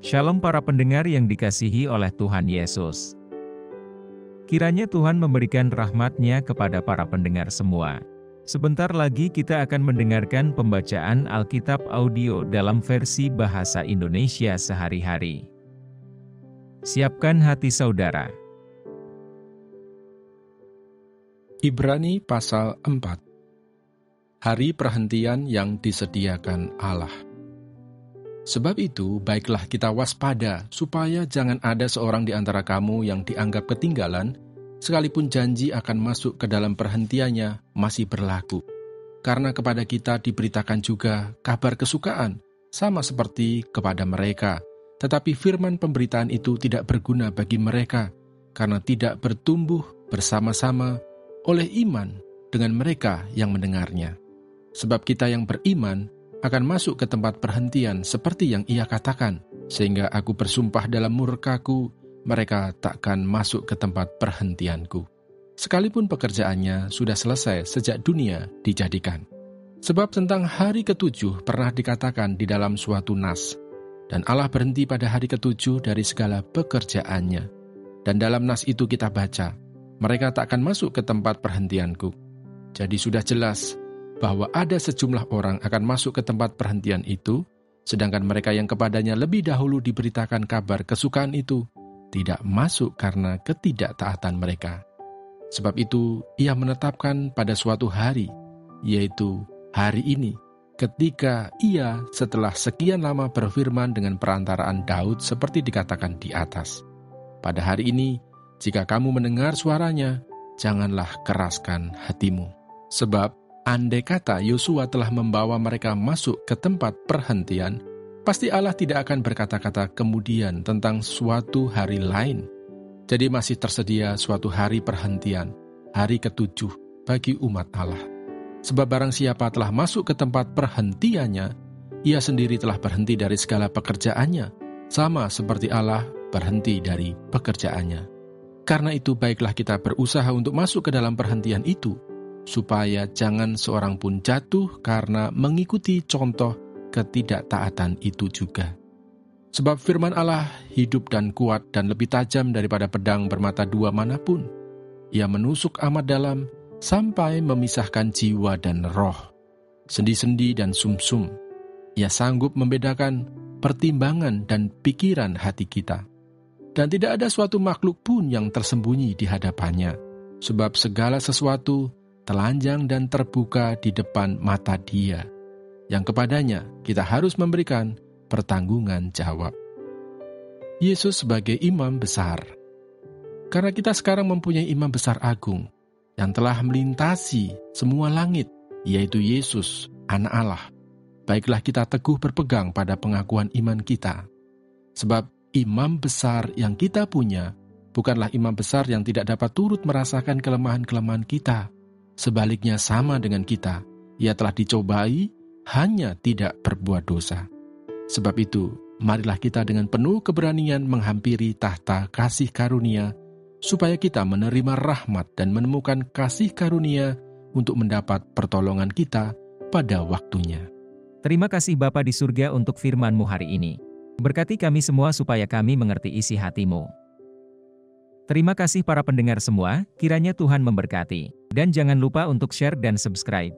Shalom para pendengar yang dikasihi oleh Tuhan Yesus. Kiranya Tuhan memberikan rahmat-Nya kepada para pendengar semua. Sebentar lagi kita akan mendengarkan pembacaan Alkitab audio dalam versi bahasa Indonesia sehari-hari. Siapkan hati saudara. Ibrani pasal 4. Hari perhentian yang disediakan Allah. Sebab itu, baiklah kita waspada, supaya jangan ada seorang di antara kamu yang dianggap ketinggalan, sekalipun janji akan masuk ke dalam perhentiannya masih berlaku. Karena kepada kita diberitakan juga kabar kesukaan, sama seperti kepada mereka. Tetapi firman pemberitaan itu tidak berguna bagi mereka, karena tidak bertumbuh bersama-sama oleh iman dengan mereka yang mendengarnya. Sebab kita yang beriman akan masuk ke tempat perhentian seperti yang ia katakan, sehingga aku bersumpah dalam murkaku, mereka takkan masuk ke tempat perhentianku. Sekalipun pekerjaannya sudah selesai sejak dunia dijadikan. Sebab tentang hari ketujuh pernah dikatakan di dalam suatu nas, dan Allah berhenti pada hari ketujuh dari segala pekerjaannya. Dan dalam nas itu kita baca, mereka takkan masuk ke tempat perhentianku. Jadi sudah jelas bahwa ada sejumlah orang akan masuk ke tempat perhentian itu, sedangkan mereka yang kepadanya lebih dahulu diberitakan kabar kesukaan itu, tidak masuk karena ketidaktaatan mereka. Sebab itu, ia menetapkan pada suatu hari, yaitu hari ini, ketika ia setelah sekian lama berfirman dengan perantaraan Daud seperti dikatakan di atas. Pada hari ini, jika kamu mendengar suaranya, janganlah keraskan hatimu. Sebab, andai kata Yosua telah membawa mereka masuk ke tempat perhentian, pasti Allah tidak akan berkata-kata kemudian tentang suatu hari lain. Jadi masih tersedia suatu hari perhentian, hari ketujuh bagi umat Allah. Sebab barang siapa telah masuk ke tempat perhentiannya, ia sendiri telah berhenti dari segala pekerjaannya, sama seperti Allah berhenti dari pekerjaannya. Karena itu baiklah kita berusaha untuk masuk ke dalam perhentian itu, supaya jangan seorang pun jatuh karena mengikuti contoh ketidaktaatan itu juga. Sebab firman Allah hidup dan kuat dan lebih tajam daripada pedang bermata dua manapun. Ia menusuk amat dalam sampai memisahkan jiwa dan roh, sendi-sendi dan sumsum. Ia sanggup membedakan pertimbangan dan pikiran hati kita. Dan tidak ada suatu makhluk pun yang tersembunyi di hadapannya, sebab segala sesuatu telanjang dan terbuka di depan mata Dia, yang kepadanya kita harus memberikan pertanggungan jawab. Yesus sebagai imam besar. Karena kita sekarang mempunyai imam besar agung, yang telah melintasi semua langit, yaitu Yesus, Anak Allah. Baiklah kita teguh berpegang pada pengakuan iman kita. Sebab imam besar yang kita punya, bukanlah imam besar yang tidak dapat turut merasakan kelemahan-kelemahan kita. Sebaliknya sama dengan kita, ia telah dicobai, hanya tidak berbuat dosa. Sebab itu, marilah kita dengan penuh keberanian menghampiri tahta kasih karunia, supaya kita menerima rahmat dan menemukan kasih karunia untuk mendapat pertolongan kita pada waktunya. Terima kasih Bapa di surga untuk firman-Mu hari ini. Berkati kami semua supaya kami mengerti isi hati-Mu. Terima kasih para pendengar semua, kiranya Tuhan memberkati. Dan jangan lupa untuk share dan subscribe.